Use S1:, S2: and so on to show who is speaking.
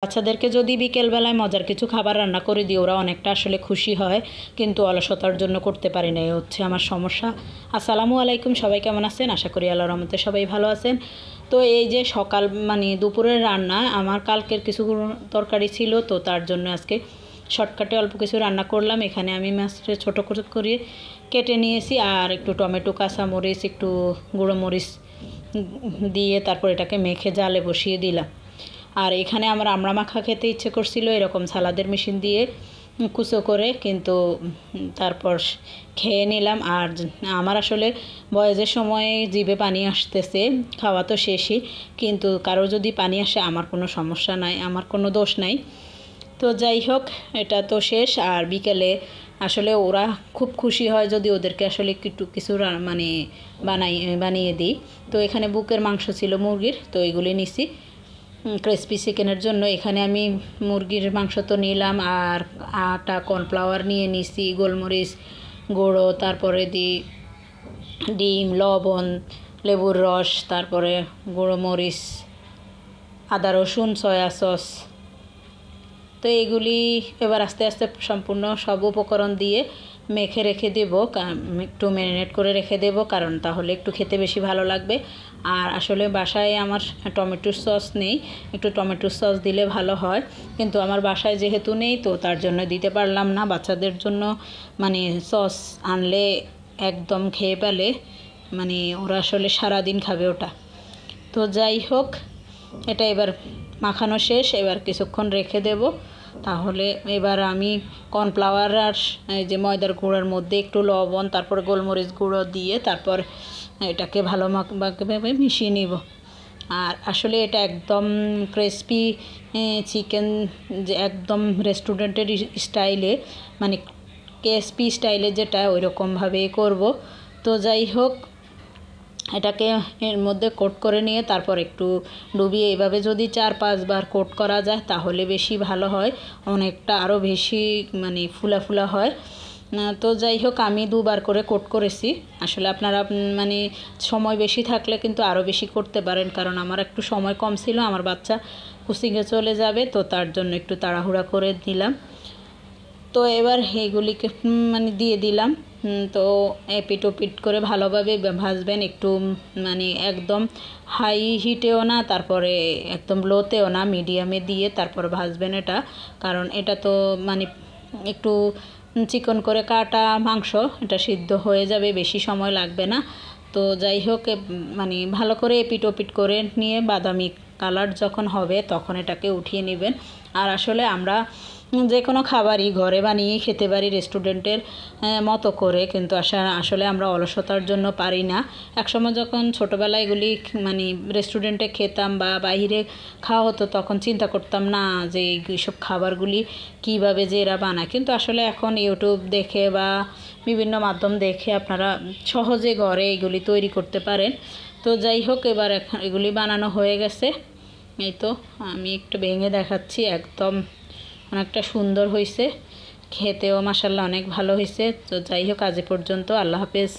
S1: বাচ্চাদেরকে যদি বিকেলবেলায় মজার কিছু খাবার রান্না করে দিই ওরা অনেকটা আসলে খুশি হয়, কিন্তু অলসতার জন্য করতে পারি না, এই হচ্ছে আমার সমস্যা। আসসালামু আলাইকুম, সবাই কেমন আছেন? আশা করি আল্লাহর রহমতে সবাই ভালো আছেন। তো এই যে সকাল দুপুরের রান্না, আমার কালকের কিছু তরকারি ছিল, তো তার জন্য আজকে শর্টকাটে অল্প কিছু রান্না করলাম। এখানে আমি মাছটা ছোটো করে কেটে নিয়েছি, আর একটু টমেটো, কাঁচামরিচ, একটু গুঁড়ো মরিচ দিয়ে তারপর এটাকে মেখে জালে বসিয়ে দিলাম। আর এখানে আমার আমড়া মাখা খেতে ইচ্ছে করছিল এরকম সালাদের মেশিন দিয়ে কুচো করে, কিন্তু তারপর খেয়ে নিলাম। আর আমার আসলে বয়সের সময়ে জিভে পানি আসতেছে, খাওয়া তো শেষই, কিন্তু কারো যদি পানি আসে আমার কোনো সমস্যা নাই, আমার কোনো দোষ নাই। তো যাই হোক, এটা তো শেষ। আর বিকেলে আসলে ওরা খুব খুশি হয় যদি ওদেরকে আসলে একটু কিছু বানিয়ে দিই। তো এখানে বুকের মাংস ছিল মুরগির, তো এগুলি নিছি ক্রিসপি চিকেনের জন্য। এখানে আমি মুরগির মাংস তো নিলাম, আর আটা কর্নফ্লাওয়ার নিয়ে নিছি, গোলমরিচ গুঁড়ো, তারপরে ডিম, লবণ, লেবুর রস, তারপরে গুঁড়ো মরিচ, আদা রসুন, সয়া সস। তো এইগুলি এবার আস্তে আস্তে সম্পূর্ণ সব উপকরণ দিয়ে মেখে রেখে দেব, একটু ম্যারিনেট করে রেখে দেব, কারণ তাহলে একটু খেতে বেশি ভালো লাগবে। আর আসলে বাসায় আমার টমেটোর সস নেই, একটু টমেটোর সস দিলে ভালো হয়, কিন্তু আমার বাসায় যেহেতু নেই তো তার জন্য দিতে পারলাম না। বাচ্চাদের জন্য সস আনলে একদম খেয়ে পেলে ওরা আসলে সারাদিন খাবে ওটা। তো যাই হোক, এটা এবার মাখানো শেষ, এবার কিছুক্ষণ রেখে দেব। তাহলে এবার আমি কর্নফ্লাওয়ার আর এই যে ময়দার গুঁড়োর মধ্যে একটু লবণ, তারপর গোলমরিচ গুঁড়ো দিয়ে তারপর এটাকে ভালোভাবে মিশিয়ে নিব। আর আসলে এটা একদম ক্রিসপি চিকেন, যে একদম রেস্টুরেন্টের স্টাইলে, কেএসপি স্টাইলে যেটা, ওই রকমভাবেই করব। তো যাই হোক, এটাকে এর মধ্যে কোট করে নিয়ে তারপর একটু ডুবিয়ে এভাবে যদি 4-5 বার কোট করা যায় তাহলে বেশি ভালো হয়, অনেকটা আরও বেশি ফুলা ফুলা হয়। তো যাই হোক, আমি 2 বার করে কোট করেছি। আসলে আপনারা সময় বেশি থাকলে কিন্তু আরও বেশি করতে পারেন, কারণ আমার একটু সময় কম ছিল, আমার বাচ্চা কোচিংয়ে চলে যাবে, তো তার জন্য একটু তাড়াহুড়া করে দিলাম। তো এবার এইগুলিকে দিয়ে দিলাম। তো এপিট ওপিট করে ভালোভাবে ভাজবেন, একটু একদম হাই হিটেও না, তারপরে একদম লোতেও না, মিডিয়ামে দিয়ে তারপর ভাজবেন এটা, কারণ এটা তো একটু চিকন করে কাটা মাংস, এটা সিদ্ধ হয়ে যাবে, বেশি সময় লাগবে না। তো যাই হোক, ভালো করে এপিট ওপিট করে নিয়ে বাদামি কালার যখন হবে তখন এটাকে উঠিয়ে নেবেন। আর আসলে আমরা যে কোনো খাবারই ঘরে বানিয়ে খেতে পারি রেস্টুরেন্টের মতো করে, কিন্তু আসলে আমরা অলসতার জন্য পারি না। একসময় যখন ছোটোবেলায় এগুলি রেস্টুরেন্টে খেতাম বা বাইরে খাওয়া হতো, তখন চিন্তা করতাম না যে এইসব খাবারগুলি কীভাবে যে এরা বানায়, কিন্তু আসলে এখন ইউটিউব দেখে বা বিভিন্ন মাধ্যম দেখে আপনারা সহজে ঘরে এগুলি তৈরি করতে পারেন। তো যাই হোক, এবার এগুলি বানানো হয়ে গেছে। এই তো আমি একটু ভেঙে দেখাচ্ছি, একদম অনেকটা সুন্দর হয়েছে, খেতেও মাশাআল্লাহ অনেক ভালো হয়েছে। তো যাই হোক, আজ পর্যন্ত, আল্লাহ হাফেজ।